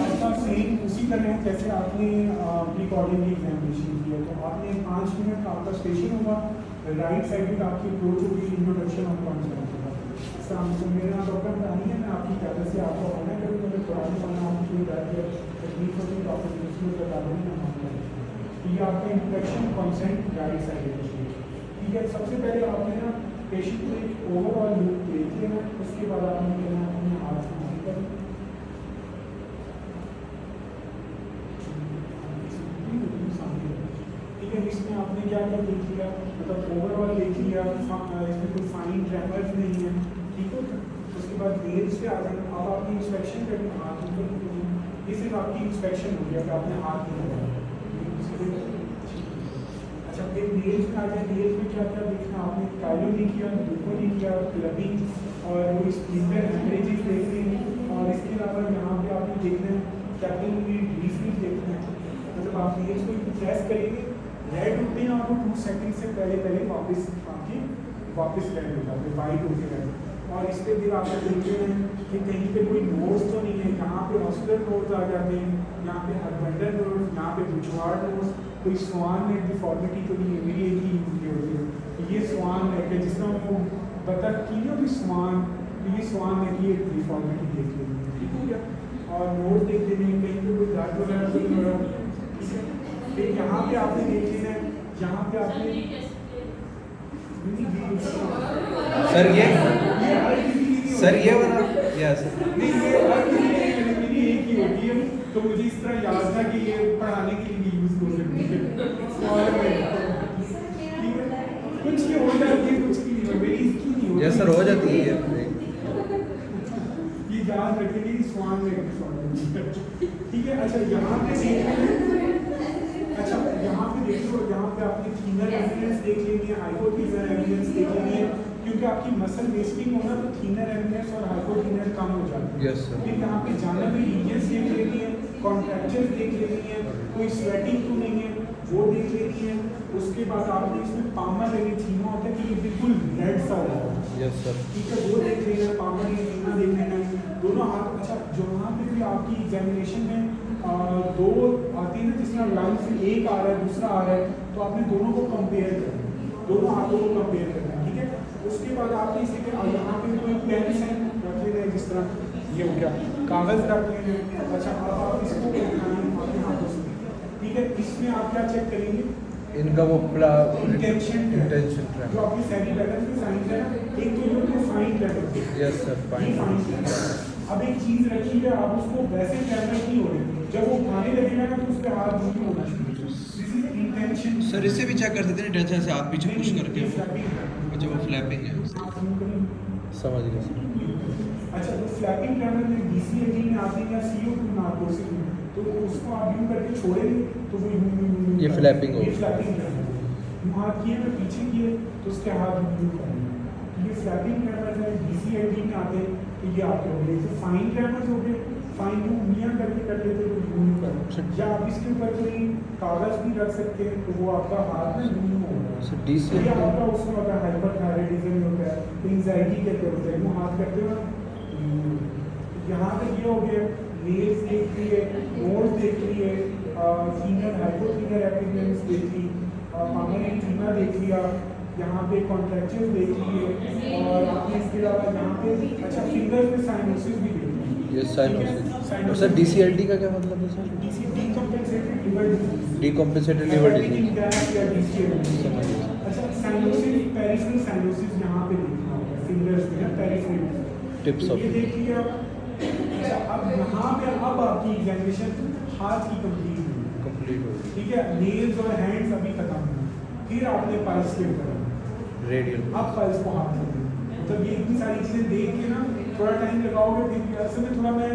आपका सेम उसी तरह जैसे आपने रिकॉर्डिंग की एग्जामिनेशन की है, तो आपने 5 मिनट आपका स्टेशन होगा, राइट साइड में आपकी अप्रोच होगी, इंट्रोडक्शन ऑफ कॉन्सेप्ट होगा। तो मेरे नाम डॉक्टर रानी है, मैं आपकी कैडर से आपको ऑनर करूँगा, मैं पुराने पढ़ना आपकी तकनीक होती है डॉक्टर बता देंगे हम आपको। तो ये आपका इंट्रोडक्शन कॉन्सेंट राइट साइड है, ठीक है। सबसे पहले आपने ना पेशेंट को एक ओवरऑल लुक देख लेना, उसके बाद आपने कहना अपने हाथ को ऊपर, ठीक है। इसमें आपने क्या क्या देख लिया, मतलब ओवरऑल देख लिया, इसमें कोई फाइन ट्रेमर्स नहीं है, ठीक है। उसके बाद नेल्स पे आ जाना, अब आपकी इंस्पेक्शन करनी, हाथ ऊपर, ये सिर्फ आपकी इंस्पेक्शन हो गया कि आपने हाथ नहीं लगाया। अच्छा, फिर नेल्स में आ जाए, नेल्स में क्या क्या देखना, आपने काइलो नहीं किया, दुखो नहीं किया, क्लबिंग और वो स्प्लिंटर हेमरेजिंग देख रहे हैं, और इसके अलावा यहाँ पे आपने देखना है टैपिंग हुई डिफ्रीज देखना है, मतलब आप नेल्स को प्रेस करेंगे, रेड होते हैं और वो 2 सेकंड से पहले वापस आपकी वापस रेड हो जाते हैं, वाइट होके रेड। और इस पर फिर आप देखते हैं कि कहीं पे कोई नोड्स तो नहीं है, यहाँ पे ऑस्कुलर नोड्स आ जाते हैं, यहाँ पे हर्बेंडर नोड्स, यहाँ पे बुचवार नोड्स, कोई स्वान नेक डिफॉर्मिटी तो नहीं है, मेरी एक ही यूज होती है, ये स्वान नेक है, जिसका हमको बतख की ना भी स्वान, तो ये स्वान नेक की एक डिफॉर्मिटी देख लेंगे, ठीक हो गया। और नोड देख लेंगे, कहीं पे कोई दर्द वगैरह तो नहीं हो रहा। फिर यहाँ पे आपने देख लेना है, यहाँ पे आपने सर ये वाला यस नहीं, ये मेरी एक ही होती है, तो मुझे इस तरह याद था कि ये पढ़ाने के लिए यूज हो सकती है। और कुछ की हो जाती है, कुछ की नहीं, मेरी इसकी नहीं होती। यस सर, हो जाती है ये याद रखेंगे, स्वान में, ठीक है। अच्छा, यहाँ पे यहाँ पे देख लो, यहाँ पे आपने थीनर एविडेंस देख लेनी है, हाइपोथीनर एविडेंस देख लेनी है, क्योंकि आपकी मसल वेस्टिंग होना तो थीनर एविडेंस और हाइपोथीनर कम हो जाती है। Yes sir. फिर यहाँ पे जाना भी रीजन्स देख लेनी है, कॉन्ट्रैक्चर्स देख लेनी है, कोई स्वेटिंग तो नहीं है वो देख लेनी है। उसके बाद आपने इसमें पामर एरिथीमा होता है कि ये बिल्कुल रेड सा होता है, यस सर, ठीक है, वो देख लेना है, पामर एरिथीमा देख लेना है, दोनों हाथ। अच्छा, जो वहाँ पे भी आपकी एग्जामिनेशन में 2 आती है ना, जिसमें लाइन से एक आ रहा है दूसरा आ रहा है, तो आपने दोनों को कंपेयर करना है, दोनों हाथों को कंपेयर करना है, ठीक है। उसके बाद आपने इसी के यहाँ पे कोई पेन सेन रख लेना है, जिस तरह ये हो गया, कागज़ रख लेना है। अच्छा, अब आप इसको अपने हाथों से, ठीक है। इसमें आप क्या चेक करेंगे, इनका वो इंटेंशन ट्रैक जो आपकी सेरिबेलम की साइंस है ना, एक तो जो fine track, yes sir, fine. अब एक चीज रखी है, आप उसको वैसे ट्रैक नहीं हो रहे, जब वो खाने लगेगा ना तो उस पर हाथ नहीं होना चाहिए, इंटेंशन। सर इससे भी चेक कर सकते हैं टेंशन से हाथ पीछे पुश करके, अच्छा वो फ्लैपिंग है, समझ गया सर। अच्छा, तो फ्लैपिंग करने में DCAG में आते हैं या CO2 नार्कोसिस में, तो उसको आप यूं करके छोड़ेंगे तो वो ये फ्लैपिंग होगी, ये फ्लैपिंग यूं हाथ किए ना पीछे किए तो उसके हाथ यूं करेंगे, ये फ्लैपिंग ट्रेमर्स है। DCAG में आते हैं तो ये आपके हो गए, तो फाइन ट्रेमर्स हो गए, फाइन यूं मियाँ करके कर लेते तो यूं कर, या आप इसके ऊपर कोई कागज़ भी रख सकते हैं तो वो आपका हाथ में यूं होगा। ये आपका उसमें होता है हाइपरथायराइडिज्म होता है, एंजाइटी कहते होते हैं, वो हाथ करते हो ना। यहाँ पे ये हो गया, नेल्स देख लिए, नोज देख लिए, थीनर हाइपोथीनर एपिडेंस देख ली, पामर एरिथीमा देख लिया, यहाँ पे कॉन्ट्रैक्चर्स देख लिए, और आपने इसके अलावा यहाँ पे अच्छा फिंगर पे साइनोसिस भी देख लिया। Yes cyanosis. और सर DCLD का क्या मतलब है sir? Decompensated liver disease, decompensated liver disease, या DCLD। समझ गया। अच्छा, साइनोसिस, पेरिफेरल साइनोसिस यहाँ पे देखना होगा, फिंगर्स पे ना, पेरिफेरल टिप्स ऑफ, ये देख लिया। अच्छा, अब यहाँ पे अब आपकी एग्जामिनेशन हाथ की कंप्लीट हो ठीक है, नेल्स और हैंड्स अभी खत्म हुए, फिर आपने पल्स के ऊपर रेडियल, अब पल्स को हाथ में देना। मतलब ये इतनी सारी चीज़ें देख के ना थोड़ा टाइम लगाओगे, फिर असल में थोड़ा मैं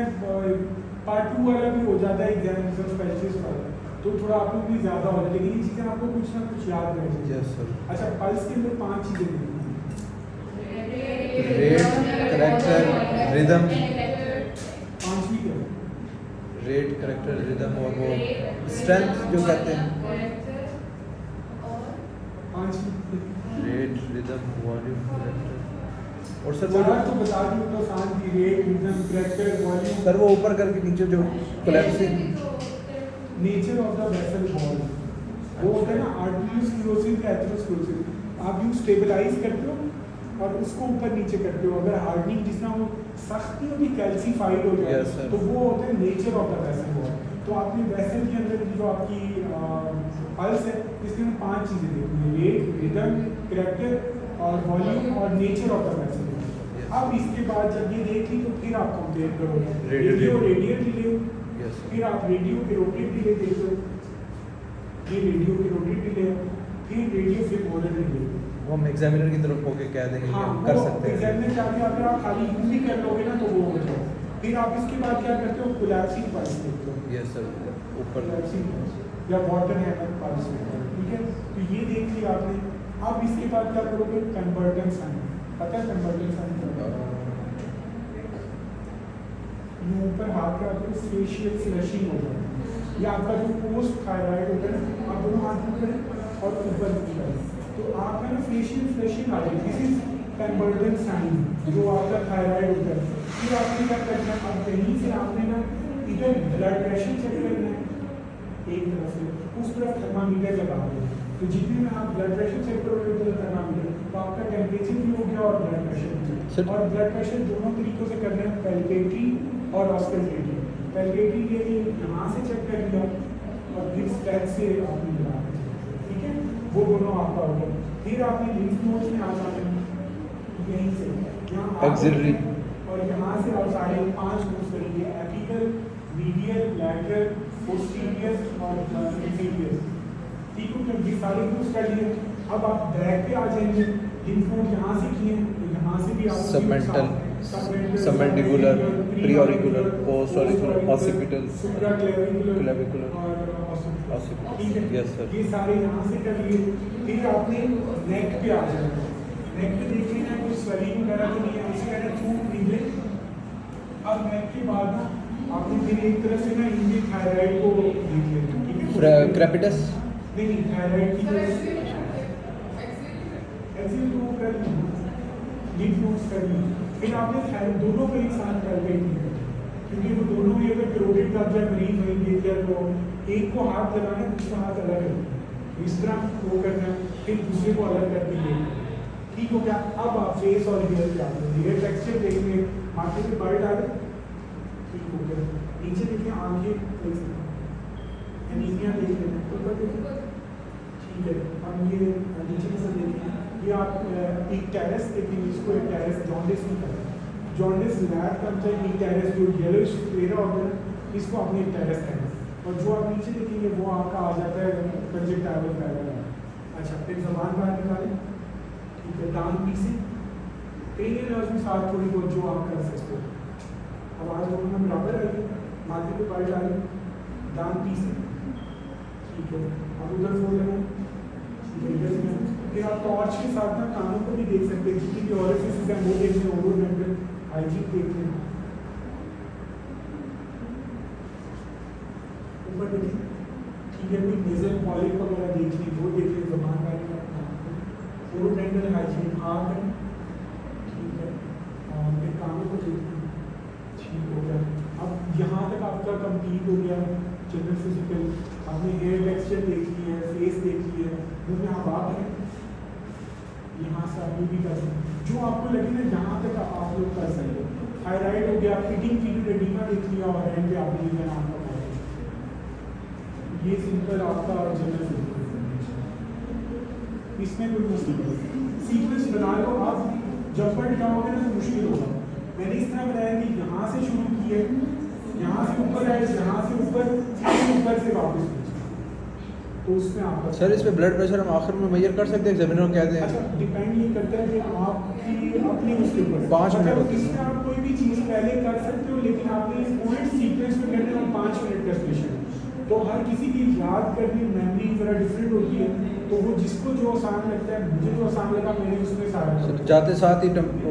पार्ट 2 वाला भी हो जाता है एग्जामिनेशन स्पेशलिस्ट वाला, तो थोड़ा आपको भी ज़्यादा हो जाए, लेकिन ये चीज़ें आपको कुछ ना कुछ याद रह जाए। Yes sir. अच्छा, पल्स के अंदर 5 चीज़ें देखनी, रेट, करैक्टर, रिदम, 5वीं क्या है? रेट, करैक्टर, रिदम और वो स्ट्रेंथ जो कहते हैं, 5वीं रेट, रिदम, वॉल्यूम, करैक्टर, और सर वो तो बता दी तो आसान थी, rate, rhythm, character, volume. Sir वो ऊपर करके नीचे जो collapsing nature of the vessel wall, वो होता है ना आर्टेरियोस्क्लेरोसिस या एथेरोस्क्लेरोसिस। आप यूँ स्टेबलाइज करते हो और उसको ऊपर नीचे करते हो। अगर हार्डनिंग जिस तरह वो सख्ती होगी कैल्सीफाइड हो जाए Yes, sir. तो वो होता है nature of the vessel wall. तो आपने वेसल के अंदर जो आपकी पल्स है इसके में 5 चीज़ें देखनी है, रेट, रिदम, कैरेक्टर और वॉल्यूम और nature of the vessel wall. अब इसके बाद जब ये देख ली तो फिर आप कंपेयर करोगे रेडियो डिले, Yes, sir. फिर आप रेडियो के रोटेट डिले देख लो, ये रेडियो के रोटेट डिले, फिर रेडियो फिर मोरल डिले। वो हम एग्जामिनर की तरफ होके कह देंगे कि हाँ, हम कर सकते हैं। एग्जामिनर चाहते अगर आप खाली यूं भी कर लोगे ना तो वो हो जाए। फिर आप इसके बाद क्या करते हो, कोलैप्सिंग पल्स देखते हो। यस सर, ऊपर कोलैप्सिंग पल्स या वाटर हैमर पल्स, ठीक है। तो ये देख लिया आपने। अब इसके बाद क्या करोगे, कन्वर्टेंस साइन। पता है कन्वर्टेंस साइन क्या है? ये ऊपर हाथ का आपको फेशियल फ्लशिंग हो जाए, या आपका जो पोस्ट थायराइड होता है ना, आप दोनों हाथ ऊपर और ऊपर करें तो आपका ना फेशियल फ्लशिंग आ जाएगी। दिस इज कन्वर्टेंस साइन जो आपका थायराइड होता है। फिर आपने क्या करना है, अब कहीं से आपने ना इधर ब्लड प्रेशर चेक करना है, एक तरफ से उस तरफ थर्मामीटर लगा दो। तो जितने में आप ब्लड प्रेशर चेक करोगे उधर थर्मामीटर, तो आपका टेम्परेचर भी हो गया और ब्लड प्रेशर भी। और ब्लड प्रेशर दोनों तरीकों से करना है, पैल्पेटरी और ऑस्कल्टेटरी। पैल्पेटरी के लिए यहाँ से चेक कर लिया और फिर स्टैच से आपने लगा, ठीक है, वो दोनों आपका हो गया। फिर आपने लिम्फ नोड्स में आ जाना है, यहीं से यहाँ एक्सिलरी और यहाँ से आप सारे 5 नोड्स करेंगे, एपिकल, मीडियल, लैटरल, पोस्टीरियर और इंफीरियर। ठीक है, तो ये सारे नोड्स कर लिए। अब आप बैक पे आ जाएंगे, लिम्फ नोड यहाँ से किए तो यहाँ से भी आप सबमेंटल, सबमेंटिकुलर, प्रीऑरिकुलर, पोस्टऑरिकुलर, ऑसिपिटल, क्लेविकुलर और ऑसिपिटल। ठीक है, यस सर। ये सारे यहाँ से कर लिए। फिर आपने नेक पे आ जाना, नेक पे देख लेना कोई स्वेलिंग वगैरह तो नहीं है, उसे कहना थ्रू ब्रीदिंग। अब नेक के बाद ना आपने फिर एक तरफ से ना इंडियन थायराइड को देख लेना, ठीक है, क्रेपिटस नहीं थायराइड की ऐसे तो कर लिम्फ नोड्स कर ली। फिर आपने थायराइड दोनों को एक साथ कर गई, क्योंकि वो दोनों ही अगर क्रोडेड का जब मरीज वहीं देख लिया तो एक को हाथ लगाना दूसरा हाथ अलग है, इस तरह वो करना, फिर दूसरे को अलग कर देंगे। ठीक हो गया। अब आप फेस और हेयर पे आते हैं, हेयर टेक्सचर देखेंगे, माथे पे बाल डाले, ठीक हो गया। नीचे देखिए आंखें, एनीमिया देख लेना, ऊपर देखिए, ठीक है। अब ये नीचे से देखिए, ये आप एक टेरेस देखेंगे, इसको एक टेरेस जॉन्डिस नहीं करते, जॉन्डिस लैब का मतलब एक टेरेस जो येलोइश चेहरा होता है इसको आपने एक टेरेस करना। और जो आप नीचे देखेंगे वो आपका आ जाता है कंजक्टिवल पैरालाइज। अच्छा, फिर जबान बाहर निकालें, ठीक है, दांत पीसे, क्रेनियल नर्व्स में साथ थोड़ी बहुत जो आप कर सकते हो। आवाज़ दोनों में बराबर आएगी, माथे पे बाल डालें, दांत पीसे, ठीक है। अब उधर फोड़ लेना, फिर आप टॉर्च के साथ ना कानों को भी देख सकते हैं, जितनी भी ऑरिफिसेस हैं वो देख लें, ओरोडेंटल हाइजीन देख लें। ऊपर देखिए, ठीक है, कोई नेजल पॉलिप वगैरह देख लें, वो देख लें, जबान वाली ओरोडेंटल हाइजीन आँख है, ठीक है, और फिर कानों को देख लें, ठीक हो गया। अब यहाँ तक आपका कंप्लीट हो गया जनरल फिजिकल। आपने हेयर टेक्सचर देख ली है, फेस देख ली है, मुझे आप हैं, यहाँ से आप ये भी कर सकते हैं, जो आपको लगे ना जहाँ तक आप लोग कर सकते हो। थायराइड हो गया, फिटिंग फील्ड एडिमा देख लिया और हैंड पे आपने ये नाम का पॉइंट, ये सिंपल आपका जनरल फिजिकल। इसमें कोई मुश्किल नहीं, सीक्वेंस बना लो आप, जब पर जाओगे ना तो मुश्किल होगा। मैंने इस तरह बताया कि यहाँ से शुरू किए, यहाँ से ऊपर आए, यहाँ से ऊपर से वापस, तो उसमें आपका सर इसमें ब्लड प्रेशर हम आखिर में मेजर कर सकते हैं, एग्जामिनर कहते हैं। अच्छा, डिपेंड ये करता है कि आपकी अपनी उसके ऊपर 5 मिनट होते हैं। इसमें आप कोई भी चीज़ पहले कर सकते हो, लेकिन आपने पूरे सीक्वेंस में करना है 5 मिनट का स्पेशल। तो हर किसी की याद करनी मेमोरी ज़रा डिफरेंट होती है, तो वो जिसको जो आसान लगता है, मुझे जो आसान लगा मैंने उसमें सारा सर जाते साथ ही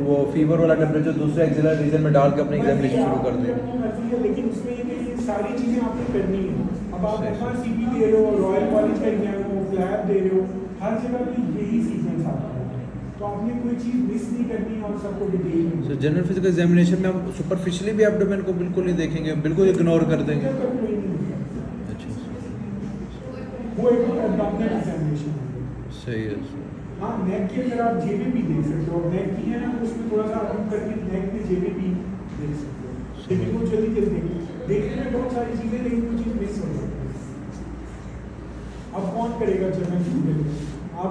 वो फीवर वाला टेम्परेचर दूसरे एक्सिलर रीजन में डाल के अपने एग्जामिनेशन शुरू कर दें। अपनी मर्जी है, लेकिन उसमें ये सारी चीज़ें आपने करनी है। अब आप FRCP दे रहे हो, रॉयल कॉलेज का एग्जाम हो, फ्लैप दे रहे हो, हर जगह पे यही सीक्वेंस आता है, तो आपने कोई चीज़ मिस नहीं करनी और सबको डिटेल में सो जनरल फिजिकल एग्जामिनेशन में हम सुपरफिशियली भी एब्डोमेन को बिल्कुल नहीं देखेंगे, बिल्कुल इग्नोर कर देंगे। तो कोई नहीं होगा। अच्छा वो एक एब्डोमिनल एग्जामिनेशन है। सही है। हाँ, नेक की अगर आप जेबीपी देख सकते हो, नेक की है ना, उसमें थोड़ा सा आप करके नेक में जेबीपी देख सकते हो, लेकिन वो जल्दी देखेंगे, देखने में बहुत सारी चीज़ें, लेकिन वो चीज़ मिस हो जाती है। अब कौन करेगा जनरल फिजिकल?